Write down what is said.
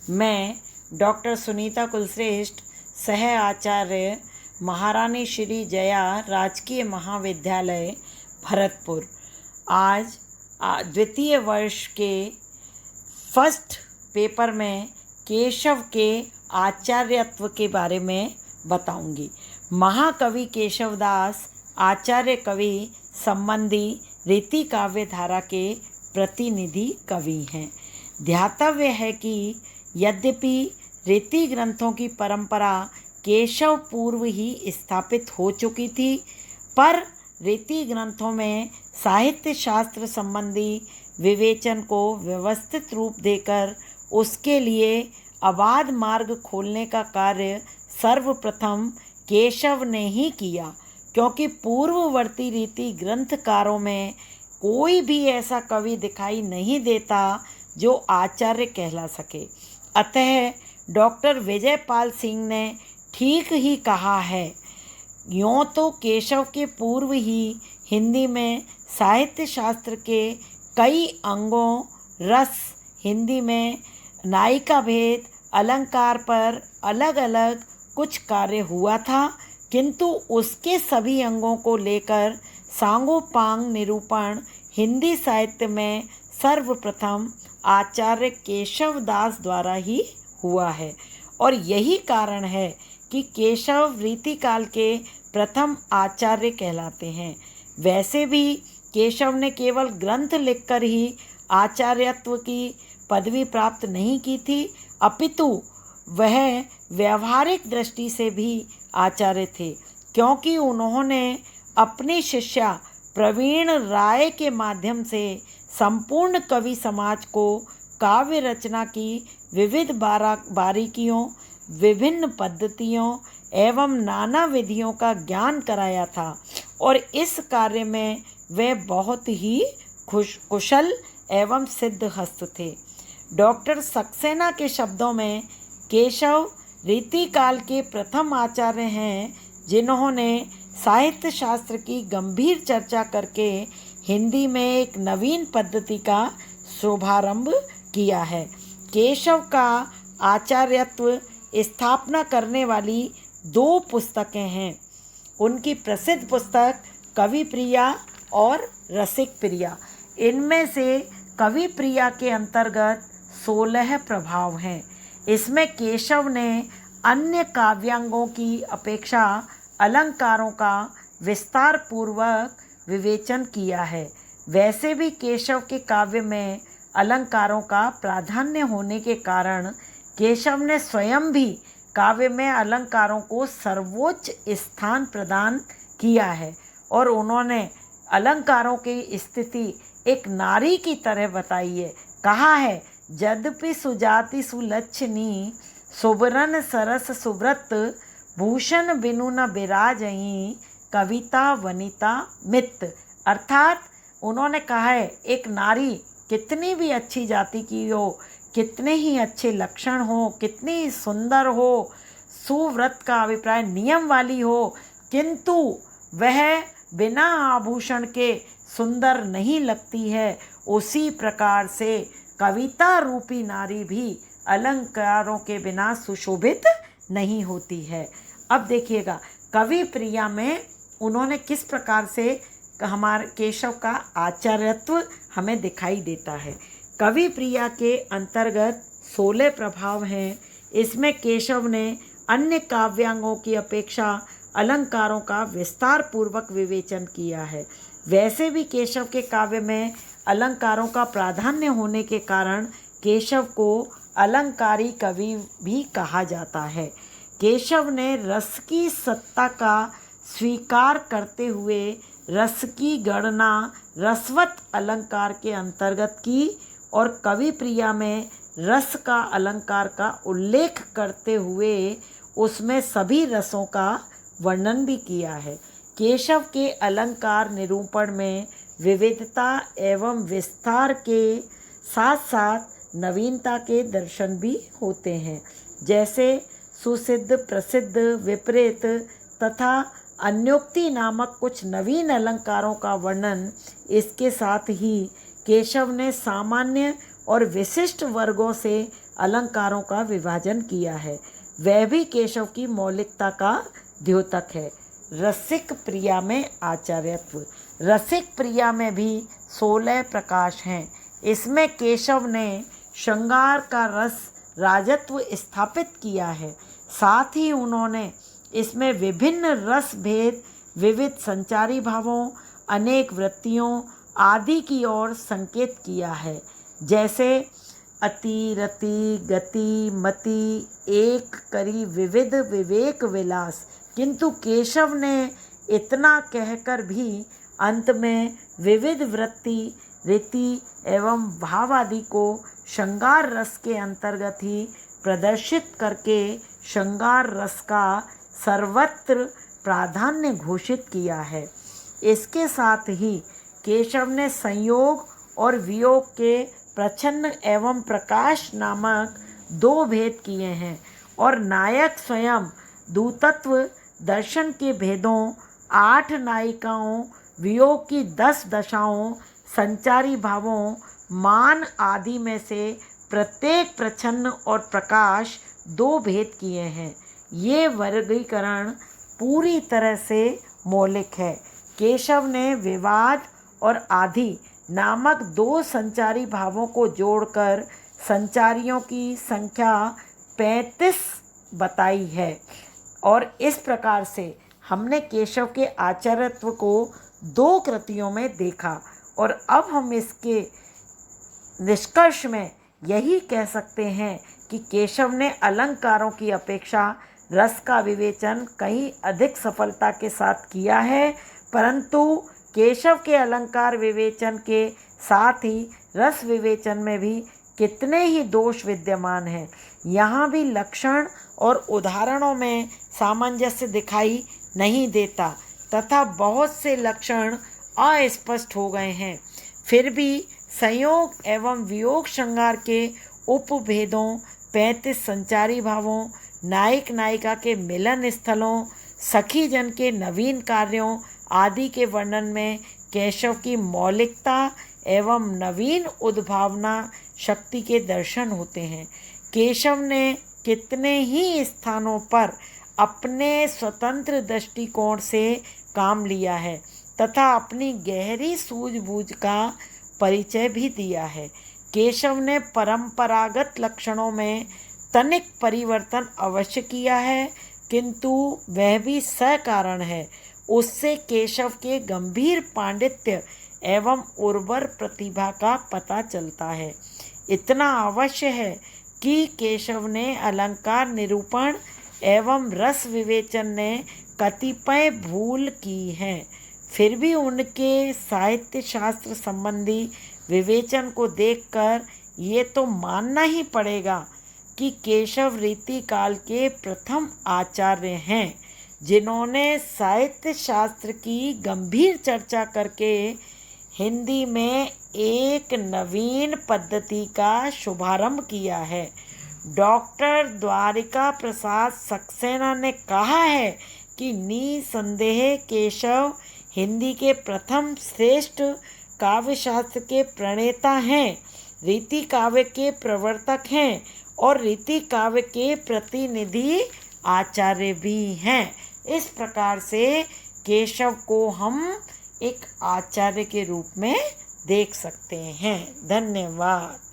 मैं डॉक्टर सुनीता कुलश्रेष्ठ, सह आचार्य, महारानी श्री जया राजकीय महाविद्यालय भरतपुर, आज द्वितीय वर्ष के फर्स्ट पेपर में केशव के आचार्यत्व के बारे में बताऊंगी। महाकवि केशवदास आचार्य कवि संबंधी रीति काव्य धारा के प्रतिनिधि कवि हैं। ध्यातव्य है कि यद्यपि रीति ग्रंथों की परंपरा केशव पूर्व ही स्थापित हो चुकी थी, पर रीति ग्रंथों में साहित्य शास्त्र संबंधी विवेचन को व्यवस्थित रूप देकर उसके लिए अबाध मार्ग खोलने का कार्य सर्वप्रथम केशव ने ही किया, क्योंकि पूर्ववर्ती रीति ग्रंथकारों में कोई भी ऐसा कवि दिखाई नहीं देता जो आचार्य कहला सके। अतः डॉक्टर विजयपाल सिंह ने ठीक ही कहा है। यों तो केशव के पूर्व ही हिंदी में साहित्य शास्त्र के कई अंगों, रस, हिंदी में नायिका भेद, अलंकार पर अलग अलग कुछ कार्य हुआ था, किंतु उसके सभी अंगों को लेकर सांगोपांग निरूपण हिंदी साहित्य में सर्वप्रथम आचार्य केशवदास द्वारा ही हुआ है। और यही कारण है कि केशव रीतिकाल के प्रथम आचार्य कहलाते हैं। वैसे भी केशव ने केवल ग्रंथ लिखकर ही आचार्यत्व की पदवी प्राप्त नहीं की थी, अपितु वह व्यावहारिक दृष्टि से भी आचार्य थे, क्योंकि उन्होंने अपनी शिष्या प्रवीण राय के माध्यम से संपूर्ण कवि समाज को काव्य रचना की विविध बारीकियों, विभिन्न पद्धतियों एवं नाना विधियों का ज्ञान कराया था, और इस कार्य में वे बहुत ही कुशल एवं सिद्धहस्त थे। डॉक्टर सक्सेना के शब्दों में केशव रीतिकाल के प्रथम आचार्य हैं, जिन्होंने साहित्य शास्त्र की गंभीर चर्चा करके हिंदी में एक नवीन पद्धति का शुभारंभ किया है। केशव का आचार्यत्व स्थापना करने वाली दो पुस्तकें हैं। उनकी प्रसिद्ध पुस्तक कवि प्रिया और रसिक प्रिया। इनमें से कवि प्रिया के अंतर्गत 16 प्रभाव हैं। इसमें केशव ने अन्य काव्यांगों की अपेक्षा अलंकारों का विस्तार पूर्वक विवेचन किया है। वैसे भी केशव के काव्य में अलंकारों का प्राधान्य होने के कारण केशव ने स्वयं भी काव्य में अलंकारों को सर्वोच्च स्थान प्रदान किया है, और उन्होंने अलंकारों की स्थिति एक नारी की तरह बताई है। कहा है, यद्यपि सुजाति सुलक्षणी, सुबरन सरस सुव्रत, भूषण बिनु न बिराजहीं, कविता वनिता मित। अर्थात उन्होंने कहा है, एक नारी कितनी भी अच्छी जाति की हो, कितने ही अच्छे लक्षण हो, कितनी सुंदर हो, सुव्रत का अभिप्राय नियम वाली हो, किंतु वह बिना आभूषण के सुंदर नहीं लगती है। उसी प्रकार से कविता रूपी नारी भी अलंकारों के बिना सुशोभित नहीं होती है। अब देखिएगा, कवि प्रिया में उन्होंने किस प्रकार से हमारे केशव का आचार्यत्व हमें दिखाई देता है। कवि प्रिया के अंतर्गत 16 प्रभाव हैं। इसमें केशव ने अन्य काव्यांगों की अपेक्षा अलंकारों का विस्तार पूर्वक विवेचन किया है। वैसे भी केशव के काव्य में अलंकारों का प्राधान्य होने के कारण केशव को अलंकारी कवि भी कहा जाता है। केशव ने रस की सत्ता का स्वीकार करते हुए रस की गणना रसवत अलंकार के अंतर्गत की, और कवि प्रिया में रस का अलंकार का उल्लेख करते हुए उसमें सभी रसों का वर्णन भी किया है। केशव के अलंकार निरूपण में विविधता एवं विस्तार के साथ साथ नवीनता के दर्शन भी होते हैं, जैसे सुसिद्ध, प्रसिद्ध, विपरीत तथा अन्योक्ति नामक कुछ नवीन अलंकारों का वर्णन। इसके साथ ही केशव ने सामान्य और विशिष्ट वर्गों से अलंकारों का विभाजन किया है। वह भी केशव की मौलिकता का द्योतक है। रसिक प्रिया में आचार्यत्व। रसिक प्रिया में भी 16 प्रकाश हैं। इसमें केशव ने श्रृंगार का रस राजत्व स्थापित किया है। साथ ही उन्होंने इसमें विभिन्न रस भेद, विविध संचारी भावों, अनेक वृत्तियों आदि की ओर संकेत किया है। जैसे अति, रति, गति, मति, एक करी विविध विवेक विलास। किंतु केशव ने इतना कहकर भी अंत में विविध वृत्ति, रीति एवं भाव आदि को श्रृंगार रस के अंतर्गत ही प्रदर्शित करके श्रृंगार रस का सर्वत्र प्राधान्य घोषित किया है। इसके साथ ही केशव ने संयोग और वियोग के प्रच्छन्न एवं प्रकाश नामक 2 भेद किए हैं और नायक स्वयं दूतत्व दर्शन के भेदों, 8 नायिकाओं, वियोग की 10 दशाओं, संचारी भावों, मान आदि में से प्रत्येक प्रच्छन्न और प्रकाश 2 भेद किए हैं। ये वर्गीकरण पूरी तरह से मौलिक है। केशव ने विवाद और आदि नामक 2 संचारी भावों को जोड़कर संचारियों की संख्या 35 बताई है। और इस प्रकार से हमने केशव के आचार्यत्व को 2 कृतियों में देखा और अब हम इसके निष्कर्ष में यही कह सकते हैं कि केशव ने अलंकारों की अपेक्षा रस का विवेचन कहीं अधिक सफलता के साथ किया है, परंतु केशव के अलंकार विवेचन के साथ ही रस विवेचन में भी कितने ही दोष विद्यमान हैं। यहाँ भी लक्षण और उदाहरणों में सामंजस्य दिखाई नहीं देता तथा बहुत से लक्षण अस्पष्ट हो गए हैं। फिर भी संयोग एवं वियोग श्रृंगार के उपभेदों, 35 संचारी भावों, नायक नायिका के मिलन स्थलों, सखी जन के नवीन कार्यों आदि के वर्णन में केशव की मौलिकता एवं नवीन उद्भावना शक्ति के दर्शन होते हैं। केशव ने कितने ही स्थानों पर अपने स्वतंत्र दृष्टिकोण से काम लिया है तथा अपनी गहरी सूझबूझ का परिचय भी दिया है। केशव ने परंपरागत लक्षणों में तनिक परिवर्तन अवश्य किया है, किंतु वह भी सकारण है। उससे केशव के गंभीर पांडित्य एवं उर्वर प्रतिभा का पता चलता है। इतना अवश्य है कि केशव ने अलंकार निरूपण एवं रस विवेचन ने कतिपय भूल की हैं, फिर भी उनके साहित्य शास्त्र संबंधी विवेचन को देखकर ये तो मानना ही पड़ेगा कि केशव रीति काल के प्रथम आचार्य हैं, जिन्होंने साहित्य शास्त्र की गंभीर चर्चा करके हिंदी में एक नवीन पद्धति का शुभारंभ किया है। डॉक्टर द्वारिका प्रसाद सक्सेना ने कहा है कि निसंदेह केशव हिंदी के प्रथम श्रेष्ठ काव्यशास्त्र के प्रणेता हैं, रीति काव्य के प्रवर्तक हैं और रीति काव्य के प्रतिनिधि आचार्य भी हैं। इस प्रकार से केशव को हम एक आचार्य के रूप में देख सकते हैं। धन्यवाद।